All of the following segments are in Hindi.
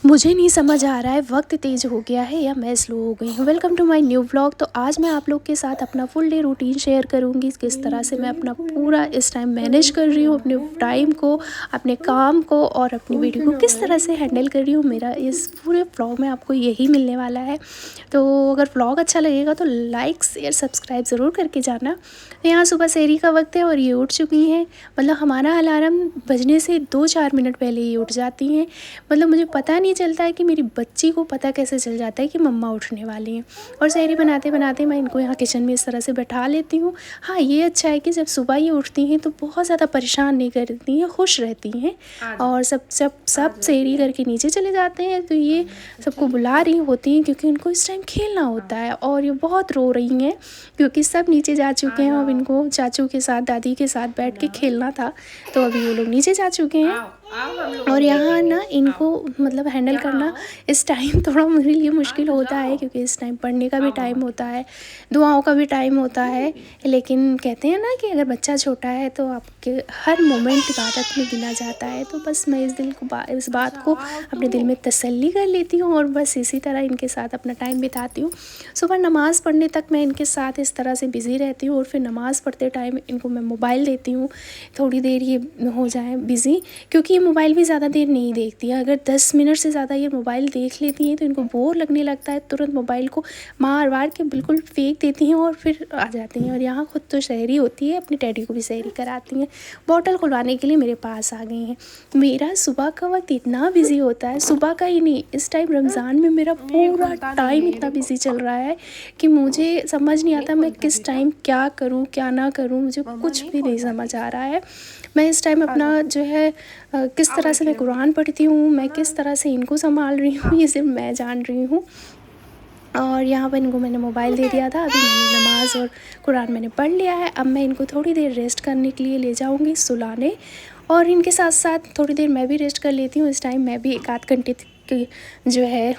मुझे नहीं समझ आ रहा है वक्त तेज़ हो गया है या मैं स्लो हो गई हूँ। Welcome to my new vlog. तो आज मैं आप लोग के साथ अपना फुल डे रूटीन शेयर करूँगी, किस तरह से मैं अपना पूरा इस टाइम मैनेज कर रही हूँ, अपने टाइम को, अपने काम को और अपनी वीडियो को किस तरह से हैंडल कर रही हूँ। मेरा इस पूरे व्लॉग में आपको यही मिलने वाला है। तो अगर व्लॉग अच्छा लगेगा तो लाइक शेयर सब्सक्राइब ज़रूर करके जाना। तो यहाँ सुबह सहरी का वक्त है और ये उठ चुकी हैं। मतलब हमारा अलार्म बजने से 2-4 मिनट पहले ही उठ जाती हैं। मतलब मुझे पता नहीं चलता है कि मेरी बच्ची को पता कैसे चल जाता है कि मम्मा उठने वाली हैं। और सहरी बनाते बनाते मैं इनको यहाँ किचन में इस तरह से बैठा लेती हूँ। हाँ, ये अच्छा है कि जब सुबह ये उठती हैं तो बहुत ज़्यादा परेशान नहीं करती हैं, खुश रहती हैं। और सब सहरी करके नीचे चले जाते हैं। तो ये सबको बुला रही होती हैं क्योंकि उनको इस टाइम खेलना होता है। और ये बहुत रो रही हैं क्योंकि सब नीचे जा चुके हैं। अब इनको चाचू के साथ, दादी के साथ बैठ के खेलना था, तो अभी वो लोग नीचे जा चुके हैं। और यहाँ ना इनको मतलब हैंडल करना इस टाइम थोड़ा मेरे लिए मुश्किल होता है क्योंकि इस टाइम पढ़ने का भी टाइम होता है, दुआओं का भी टाइम होता है। लेकिन कहते हैं ना कि अगर बच्चा छोटा है तो आपके हर मोमेंट इबादत में गिना जाता है। तो बस मैं इस बात को अपने दिल में तसल्ली कर लेती हूँ और बस इसी तरह इनके साथ अपना टाइम बिताती हूँ। सुबह नमाज़ पढ़ने तक मैं इनके साथ इस तरह से बिज़ी रहती हूँ और फिर नमाज़ पढ़ते टाइम इनको मैं मोबाइल देती हूँ, थोड़ी देर ये हो जाए बिज़ी, क्योंकि ये मोबाइल भी ज़्यादा देर नहीं देखती है। अगर 10 मिनट से ज़्यादा ये मोबाइल देख लेती हैं तो इनको बोर लगने लगता है, तुरंत मोबाइल को मार वार के बिल्कुल फेंक देती हैं और फिर आ जाती हैं। और यहाँ खुद तो सहरी होती है, अपनी डैडी को भी सहरी कराती हैं। बॉटल खुलवाने के लिए मेरे पास आ गई हैं। मेरा सुबह का वक्त इतना बिज़ी होता है, सुबह का ही नहीं, इस टाइम रमज़ान में मेरा पूरा टाइम इतना बिज़ी चल रहा है कि मुझे समझ नहीं आता मैं किस टाइम क्या करूँ क्या ना करूँ, मुझे कुछ भी नहीं समझ आ रहा है। मैं इस टाइम अपना जो है किस तरह से मैं कुरान पढ़ती हूँ, मैं किस तरह से इनको संभाल रही हूँ, ये सिर्फ मैं जान रही हूँ। और यहाँ पर इनको मैंने मोबाइल दे दिया था, अभी मैंने नमाज़ और कुरान मैंने पढ़ लिया है। अब मैं इनको थोड़ी देर रेस्ट करने के लिए ले जाऊँगी सुलाने, और इनके साथ साथ थोड़ी देर मैं भी रेस्ट कर लेती हूँ। इस टाइम मैं भी 1 आध घंटे की जो है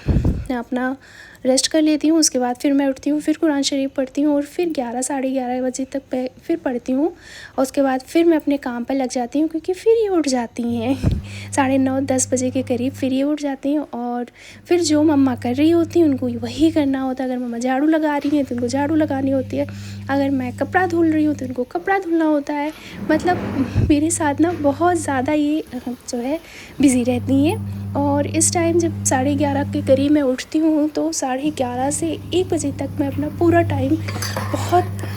अपना रेस्ट कर लेती हूँ। उसके बाद फिर मैं उठती हूँ, फिर कुरान शरीफ पढ़ती हूँ और फिर 11-11:30 बजे तक फिर पढ़ती हूँ। और उसके बाद फिर मैं अपने काम पर लग जाती हूँ क्योंकि फिर ये उठ जाती हैं 9:30-10 बजे के करीब फिर ये उठ जाती हैं। और फिर जो मम्मा कर रही होती हैं उनको वही करना होता है। अगर मम्मा झाड़ू लगा रही हैं तो उनको झाड़ू लगानी होती है, अगर मैं कपड़ा धुल रही हूँ तो उनको कपड़ा धुलना होता है। मतलब मेरे साथ ना बहुत ज़्यादा ये जो है बिज़ी रहती हैं। और इस टाइम जब 11:30 के करीब मैं उठती हूँ तो 11:30 से 1 बजे तक मैं अपना पूरा टाइम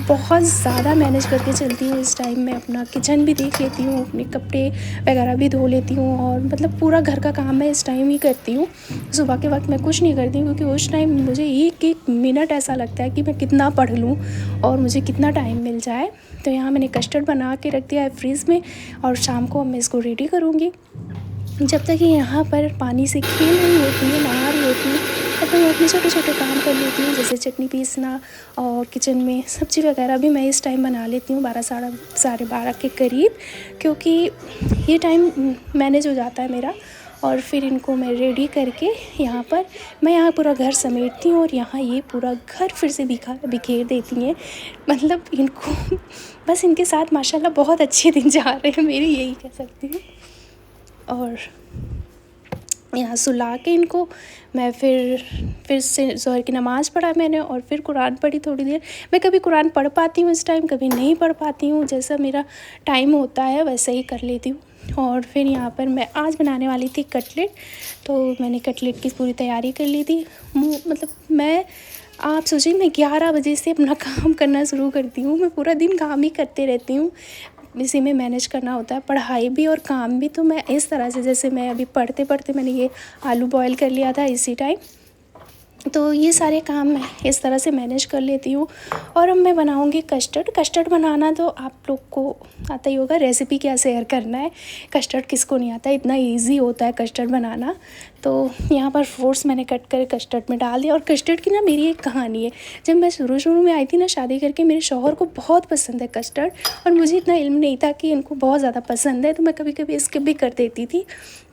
बहुत ज़्यादा मैनेज करके चलती हूँ। इस टाइम मैं अपना किचन भी देख लेती हूँ, अपने कपड़े वगैरह भी धो लेती हूँ और मतलब पूरा घर का काम मैं इस टाइम ही करती हूँ। सुबह के वक्त मैं कुछ नहीं करती क्योंकि उस टाइम मुझे एक मिनट ऐसा लगता है कि मैं कितना पढ़ लूँ और मुझे कितना टाइम मिल जाए। तो यहाँ मैंने कस्टर्ड बना के रख दिया है फ्रिज में और शाम को मैं इसको रेडी करूँगी। जब तक ये यहाँ पर पानी से खेल रही होती है, नहा रही होती है, तब तक मैं अपने छोटे छोटे काम कर लेती हूँ, जैसे चटनी पीसना और किचन में सब्ज़ी वगैरह भी मैं इस टाइम बना लेती हूँ 12-12:30 के करीब, क्योंकि ये टाइम मैनेज हो जाता है मेरा। और फिर इनको मैं रेडी करके यहाँ पर मैं यहाँ पूरा घर समेटती हूँ और यहाँ ये पूरा घर फिर से बिखेर देती हैं। मतलब इनको बस इनके साथ माशाल्लाह बहुत अच्छे दिन जा रहे हैं मेरे, यही कह सकती हूँ। और यहाँ सुला के इनको मैं फिर से ज़ोहर की नमाज़ पढ़ा मैंने और फिर कुरान पढ़ी थोड़ी देर। मैं कभी कुरान पढ़ पाती हूँ इस टाइम, कभी नहीं पढ़ पाती हूँ, जैसा मेरा टाइम होता है वैसे ही कर लेती हूँ। और फिर यहाँ पर मैं आज बनाने वाली थी कटलेट, तो मैंने कटलेट की पूरी तैयारी कर ली थी। मतलब आप सोचिए मैं 11 बजे से अपना काम करना शुरू करती हूँ, मैं पूरा दिन काम ही करते रहती हूँ, इसी में मैनेज करना होता है, पढ़ाई भी और काम भी। तो मैं इस तरह से, जैसे मैं अभी पढ़ते पढ़ते मैंने ये आलू बॉयल कर लिया था इसी टाइम, तो ये सारे काम मैं इस तरह से मैनेज कर लेती हूँ। और अब मैं बनाऊँगी कस्टर्ड बनाना तो आप लोग को आता ही होगा, रेसिपी क्या शेयर करना है, कस्टर्ड किसको नहीं आता, इतना इजी होता है कस्टर्ड बनाना। तो यहाँ पर फ्रूट्स मैंने कट कर कस्टर्ड में डाल दिया। और कस्टर्ड की ना मेरी एक कहानी है, जब मैं शुरू में आई थी ना शादी करके, मेरे शौहर को बहुत पसंद है कस्टर्ड और मुझे इतना इल्म नहीं था कि इनको बहुत ज़्यादा पसंद है, तो मैं कभी कभी स्किप भी कर देती थी।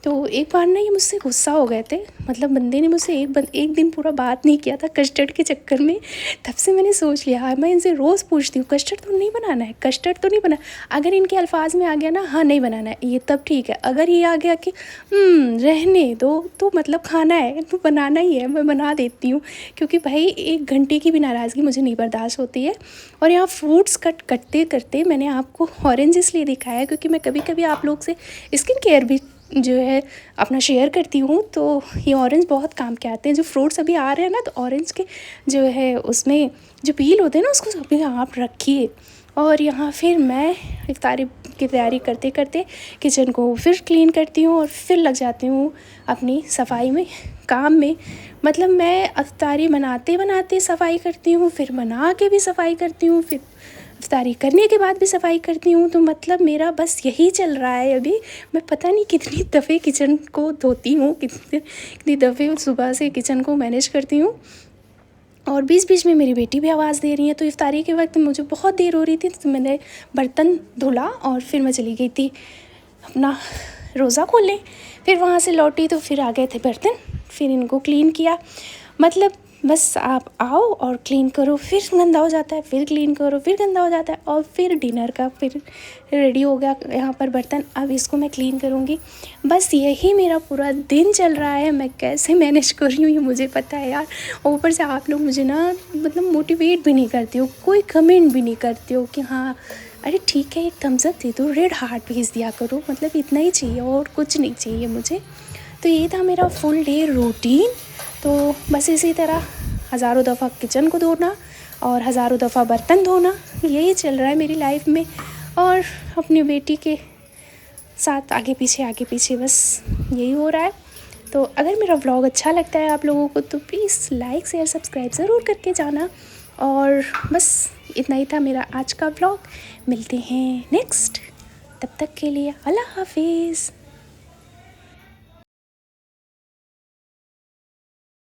तो एक बार ना ये मुझसे गुस्सा हो गए थे, मतलब बंदे ने मुझसे एक दिन पूरा बात नहीं किया था कस्टर्ड के चक्कर में, तब से मैंने सोच लिया हाँ मैं इनसे रोज़ पूछती हूँ कस्टर्ड तो नहीं बनाना है, कस्टर्ड तो नहीं बना। अगर इनके अल्फाज में आ गया ना हाँ नहीं बनाना है ये तब ठीक है, अगर ये आ गया कि रहने दो तो मतलब खाना है तो बनाना ही है, मैं बना देती हूँ। क्योंकि भाई 1 घंटे की भी नाराज़गी मुझे नहीं बर्दाश्त होती है। और यहाँ फ्रूट्स करते करते मैंने आपको ऑरेंज इसलिए दिखाया क्योंकि मैं कभी कभी आप लोग से स्किन केयर भी जो है अपना शेयर करती हूँ, तो ये ऑरेंज बहुत काम के आते हैं। जो फ्रूट्स अभी आ रहे हैं ना, तो ऑरेंज के जो है उसमें जो पील होते हैं ना उसको अभी आप रखिए। और यहाँ फिर मैं इफ्तारी की तैयारी करते करते किचन को फिर क्लीन करती हूँ और फिर लग जाती हूँ अपनी सफाई में, काम में। मतलब मैं इफ्तारी बनाते बनाते सफाई करती हूँ, फिर बना के भी सफाई करती हूँ, फिर इफ्तारी करने के बाद भी सफाई करती हूँ। तो मतलब मेरा बस यही चल रहा है अभी। मैं पता नहीं कितनी दफ़े किचन को धोती हूँ, कितनी दफ़े सुबह से किचन को मैनेज करती हूँ। और बीच बीच में मेरी बेटी भी आवाज़ दे रही है। तो इफ्तारी के वक्त मुझे बहुत देर हो रही थी, तो मैंने बर्तन धुला और फिर मैं चली गई थी अपना रोज़ा खोलने। फिर वहाँ से लौटी तो फिर आ गए थे बर्तन, फिर इनको क्लीन किया। मतलब बस आप आओ और क्लीन करो, फिर गंदा हो जाता है, फिर क्लीन करो, फिर गंदा हो जाता है, और फिर डिनर का फिर रेडी हो गया यहाँ पर बर्तन। अब इसको मैं क्लीन करूँगी। बस यही मेरा पूरा दिन चल रहा है। मैं कैसे मैनेज कर रही हूँ ये मुझे पता है यार। ऊपर से आप लोग मुझे ना मतलब मोटिवेट भी नहीं करते हो, कोई कमेंट भी नहीं करते हो कि हाँ अरे ठीक है एक थम्स अप दे दो, रेड हार्ट भेज दिया करो। मतलब इतना ही चाहिए और कुछ नहीं चाहिए मुझे। तो ये था मेरा फुल डे रूटीन। तो बस इसी तरह हज़ारों दफ़ा किचन को धोना और हज़ारों दफ़ा बर्तन धोना, यही चल रहा है मेरी लाइफ में। और अपनी बेटी के साथ आगे पीछे बस यही हो रहा है। तो अगर मेरा व्लॉग अच्छा लगता है आप लोगों को तो प्लीज़ लाइक शेयर सब्सक्राइब ज़रूर करके जाना। और बस इतना ही था मेरा आज का व्लॉग। मिलते हैं नेक्स्ट, तब तक के लिए अल्लाह हाफिज़।